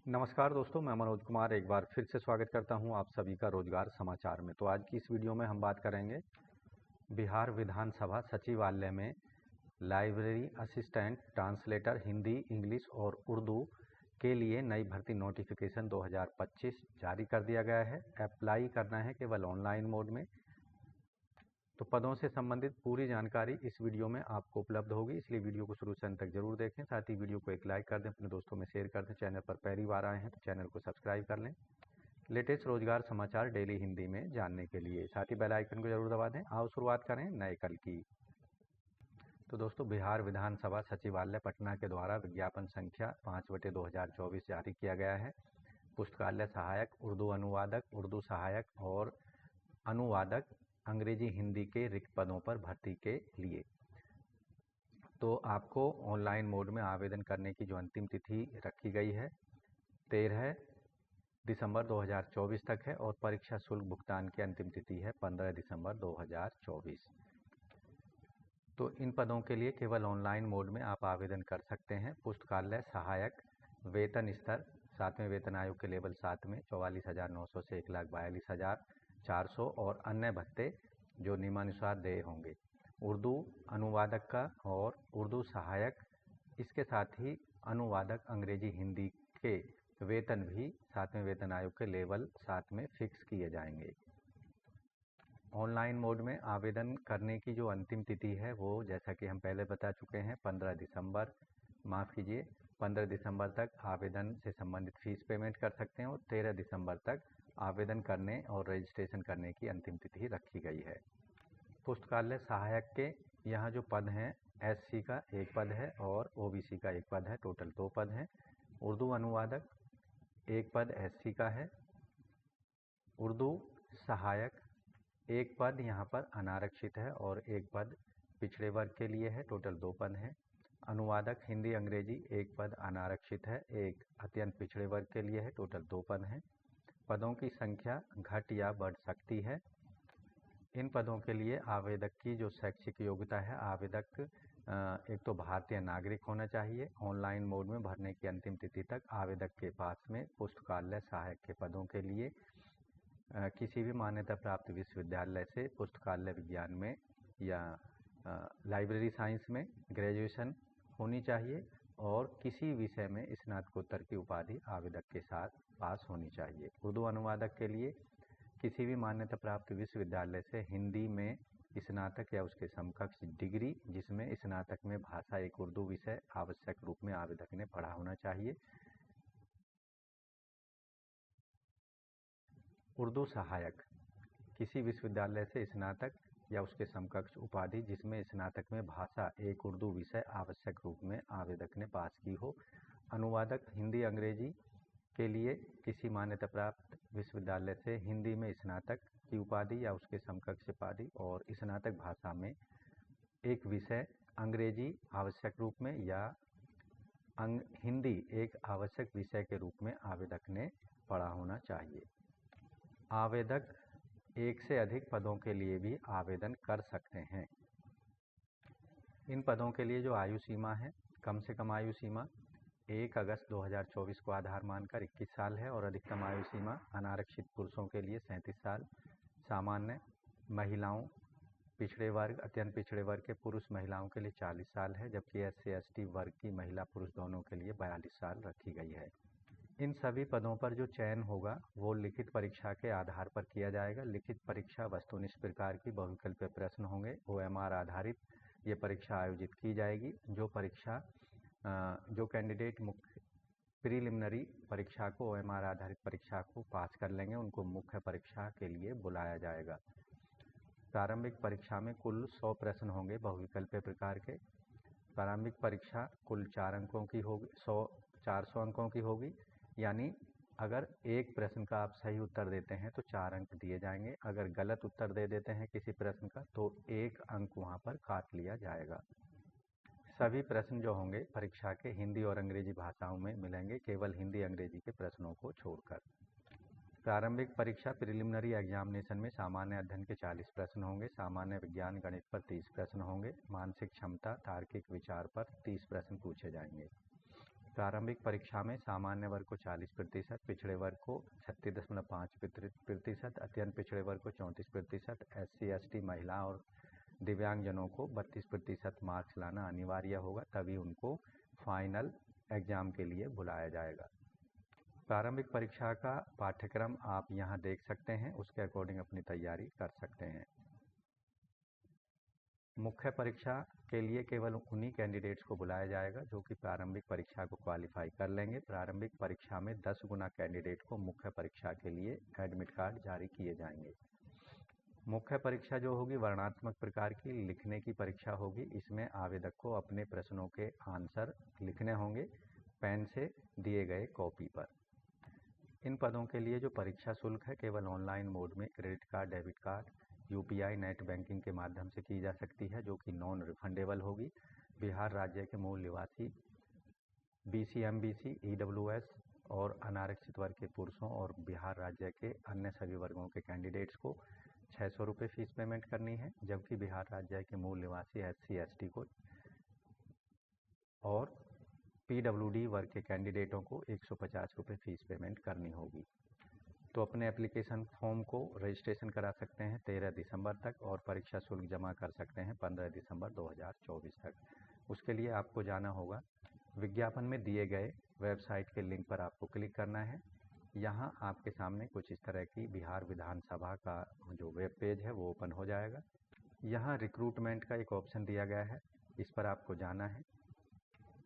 नमस्कार दोस्तों, मैं मनोज कुमार एक बार फिर से स्वागत करता हूं आप सभी का रोजगार समाचार में। तो आज की इस वीडियो में हम बात करेंगे बिहार विधानसभा सचिवालय में library assistant translator Hindi, English और उर्दू के लिए नई भर्ती नोटिफिकेशन 2025 जारी कर दिया गया है। अप्लाई करना है केवल ऑनलाइन मोड में। तो पदों से संबंधित पूरी जानकारी इस वीडियो में आपको उपलब्ध होगी, इसलिए वीडियो को शुरू से अंत तक जरूर देखें। साथ ही वीडियो को एक लाइक कर दें, अपने दोस्तों में शेयर कर दें। चैनल पर पहली बार आए हैं तो चैनल को सब्सक्राइब कर लें लेटेस्ट रोजगार समाचार डेली हिंदी में जानने के लिए। साथ ही बेल आइकन को जरूर दबा दें। आओ शुरुआत करें नए कल की। तो दोस्तों, बिहार विधानसभा सचिवालय पटना के द्वारा विज्ञापन संख्या 5/2024 जारी किया गया है। पुस्तकालय सहायक, उर्दू अनुवादक, उर्दू सहायक और अनुवादक अंग्रेजी हिंदी के रिक्त पदों पर भर्ती के लिए। तो आपको ऑनलाइन मोड में आवेदन करने की जो अंतिम तिथि रखी गई है 13 दिसंबर 2024 तक है और परीक्षा शुल्क भुगतान की अंतिम तिथि है 15 दिसंबर 2024। तो इन पदों के लिए केवल ऑनलाइन मोड में आप आवेदन कर सकते हैं। पुस्तकालय सहायक, वेतन स्तर 7वें वेतन आयोग के लेवल 7 में 44,900 से 1,42,400 और अन्य भत्ते जो नियमानुसार देय होंगे। उर्दू अनुवादक का और उर्दू सहायक, इसके साथ ही अनुवादक अंग्रेजी हिंदी के वेतन भी 7वें वेतन आयोग के लेवल 7 में फिक्स किए जाएंगे। ऑनलाइन मोड में आवेदन करने की जो अंतिम तिथि है वो जैसा कि हम पहले बता चुके हैं 15 दिसंबर तक आवेदन से संबंधित फीस पेमेंट कर सकते हैं और 13 दिसंबर तक आवेदन करने और रजिस्ट्रेशन करने की अंतिम तिथि रखी गई है। पुस्तकालय सहायक के यहाँ जो पद हैं, एससी का एक पद है और ओबीसी का एक पद है, टोटल 2 पद हैं। उर्दू अनुवादक एक पद एससी का है। उर्दू सहायक एक पद यहाँ पर अनारक्षित है और एक पद पिछड़े वर्ग के लिए है, टोटल 2 पद हैं। अनुवादक हिंदी अंग्रेजी एक पद अनारक्षित है, एक अत्यंत पिछड़े वर्ग के लिए है, टोटल 2 पद हैं। पदों की संख्या घट या बढ़ सकती है। इन पदों के लिए आवेदक की जो शैक्षिक योग्यता है, आवेदक एक तो भारतीय नागरिक होना चाहिए। ऑनलाइन मोड में भरने की अंतिम तिथि तक आवेदक के पास में पुस्तकालय सहायक के पदों के लिए किसी भी मान्यता प्राप्त विश्वविद्यालय से पुस्तकालय विज्ञान में या लाइब्रेरी साइंस में ग्रेजुएशन होनी चाहिए और किसी विषय में स्नातकोत्तर की उपाधि आवेदक के साथ पास होनी चाहिए। उर्दू अनुवादक के लिए किसी भी मान्यता प्राप्त विश्वविद्यालय से हिंदी में स्नातक या उसके समकक्ष डिग्री जिसमें स्नातक में भाषा एक उर्दू विषय आवश्यक रूप में आवेदक ने पढ़ा होना चाहिए। उर्दू सहायक किसी विश्वविद्यालय से स्नातक या उसके समकक्ष उपाधि जिसमें स्नातक में भाषा एक उर्दू विषय आवश्यक रूप में आवेदक ने पास की हो। अनुवादक हिंदी अंग्रेजी के लिए किसी मान्यता प्राप्त विश्वविद्यालय से हिंदी में स्नातक की उपाधि या उसके समकक्ष उपाधि और स्नातक भाषा में एक विषय अंग्रेजी आवश्यक रूप में या हिंदी एक आवश्यक विषय के रूप में आवेदक ने पढ़ा होना चाहिए। आवेदक एक से अधिक पदों के लिए भी आवेदन कर सकते हैं। इन पदों के लिए जो आयु सीमा है, कम से कम आयु सीमा 1 अगस्त 2024 को आधार मानकर 21 साल है और अधिकतम आयु सीमा अनारक्षित पुरुषों के लिए 37 साल, सामान्य महिलाओं, पिछड़े वर्ग, अत्यंत पिछड़े वर्ग के पुरुष महिलाओं के लिए 40 साल है, जबकि SC/ST वर्ग की महिला पुरुष दोनों के लिए 42 साल रखी गई है। इन सभी पदों पर जो चयन होगा वो लिखित परीक्षा के आधार पर किया जाएगा। लिखित परीक्षा वस्तुनिष्ठ प्रकार की बहुविकल्पीय प्रश्न होंगे, OMR आधारित ये परीक्षा आयोजित की जाएगी। जो कैंडिडेट मुख्य प्रीलिमिनरी परीक्षा को OMR आधारित परीक्षा को पास कर लेंगे उनको मुख्य परीक्षा के लिए बुलाया जाएगा। प्रारंभिक परीक्षा में कुल 100 प्रश्न होंगे बहुविकल्पीय प्रकार के। प्रारंभिक परीक्षा कुल 4 अंकों की होगी, 400 अंकों की होगी, यानी अगर एक प्रश्न का आप सही उत्तर देते हैं तो 4 अंक दिए जाएंगे। अगर गलत उत्तर दे देते हैं किसी प्रश्न का तो 1 अंक वहां पर काट लिया जाएगा। सभी प्रश्न जो होंगे परीक्षा के हिंदी और अंग्रेजी भाषाओं में मिलेंगे, केवल हिंदी अंग्रेजी के प्रश्नों को छोड़कर। प्रारंभिक परीक्षा प्रिलिमिनरी एग्जामिनेशन में सामान्य अध्ययन के 40 प्रश्न होंगे, सामान्य विज्ञान गणित पर 30 प्रश्न होंगे, मानसिक क्षमता तार्किक विचार पर 30 प्रश्न पूछे जाएंगे। प्रारंभिक परीक्षा में सामान्य वर्ग को 40%, पिछड़े वर्ग को 36.5%, अत्यंत पिछड़े वर्ग को 34%, SC/ST महिला और दिव्यांगजनों को 32% मार्क्स लाना अनिवार्य होगा, तभी उनको फाइनल एग्ज़ाम के लिए बुलाया जाएगा। प्रारंभिक परीक्षा का पाठ्यक्रम आप यहाँ देख सकते हैं, उसके अकॉर्डिंग अपनी तैयारी कर सकते हैं। मुख्य परीक्षा के लिए केवल उन्हीं कैंडिडेट्स को बुलाया जाएगा जो कि प्रारंभिक परीक्षा को क्वालिफाई कर लेंगे। प्रारंभिक परीक्षा में 10 गुना कैंडिडेट को मुख्य परीक्षा के लिए एडमिट कार्ड जारी किए जाएंगे। मुख्य परीक्षा जो होगी वर्णात्मक प्रकार की लिखने की परीक्षा होगी। इसमें आवेदक को अपने प्रश्नों के आंसर लिखने होंगे पेन से दिए गए कॉपी पर। इन पदों के लिए जो परीक्षा शुल्क है केवल ऑनलाइन मोड में credit card, debit card, UPI, net banking के माध्यम से की जा सकती है, जो कि नॉन रिफंडेबल होगी। बिहार राज्य के मूल निवासी BC, MBC, EWS और अनारक्षित वर्ग के पुरुषों और बिहार राज्य के अन्य सभी वर्गों के कैंडिडेट्स को 600 रुपये फीस पेमेंट करनी है, जबकि बिहार राज्य के मूल निवासी SC/ST को और PWD वर्ग के कैंडिडेटों को 150 रुपये फीस पेमेंट करनी होगी। तो अपने एप्लीकेशन फॉर्म को रजिस्ट्रेशन करा सकते हैं 13 दिसंबर तक और परीक्षा शुल्क जमा कर सकते हैं 15 दिसंबर 2024 तक। उसके लिए आपको जाना होगा, विज्ञापन में दिए गए वेबसाइट के लिंक पर आपको क्लिक करना है। यहाँ आपके सामने कुछ इस तरह की बिहार विधानसभा का जो वेब पेज है वो ओपन हो जाएगा। यहाँ रिक्रूटमेंट का एक ऑप्शन दिया गया है, इस पर आपको जाना है।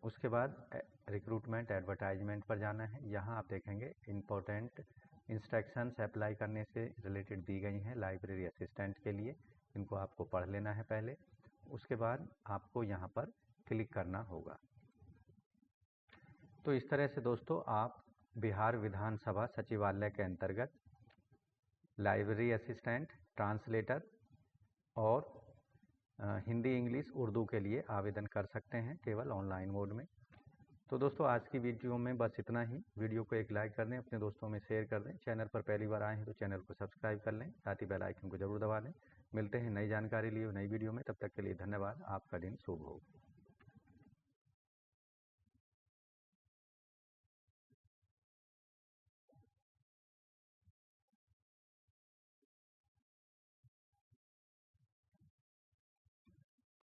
उसके बाद रिक्रूटमेंट एडवर्टाइजमेंट पर जाना है। यहाँ आप देखेंगे इम्पोर्टेंट इंस्ट्रक्शंस अप्लाई करने से रिलेटेड दी गई हैं लाइब्रेरी असिस्टेंट के लिए, इनको आपको पढ़ लेना है पहले। उसके बाद आपको यहाँ पर क्लिक करना होगा। तो इस तरह से दोस्तों आप बिहार विधानसभा सचिवालय के अंतर्गत लाइब्रेरी असिस्टेंट, ट्रांसलेटर और हिंदी, इंग्लिश, उर्दू के लिए आवेदन कर सकते हैं केवल ऑनलाइन मोड में। तो दोस्तों आज की वीडियो में बस इतना ही। वीडियो को एक लाइक कर दें, अपने दोस्तों में शेयर कर दें। चैनल पर पहली बार आए हैं तो चैनल को सब्सक्राइब कर लें, साथ ही बेल आइकन को जरूर दबा लें। मिलते हैं नई जानकारी लिए नई वीडियो में, तब तक के लिए धन्यवाद। आपका दिन शुभ हो।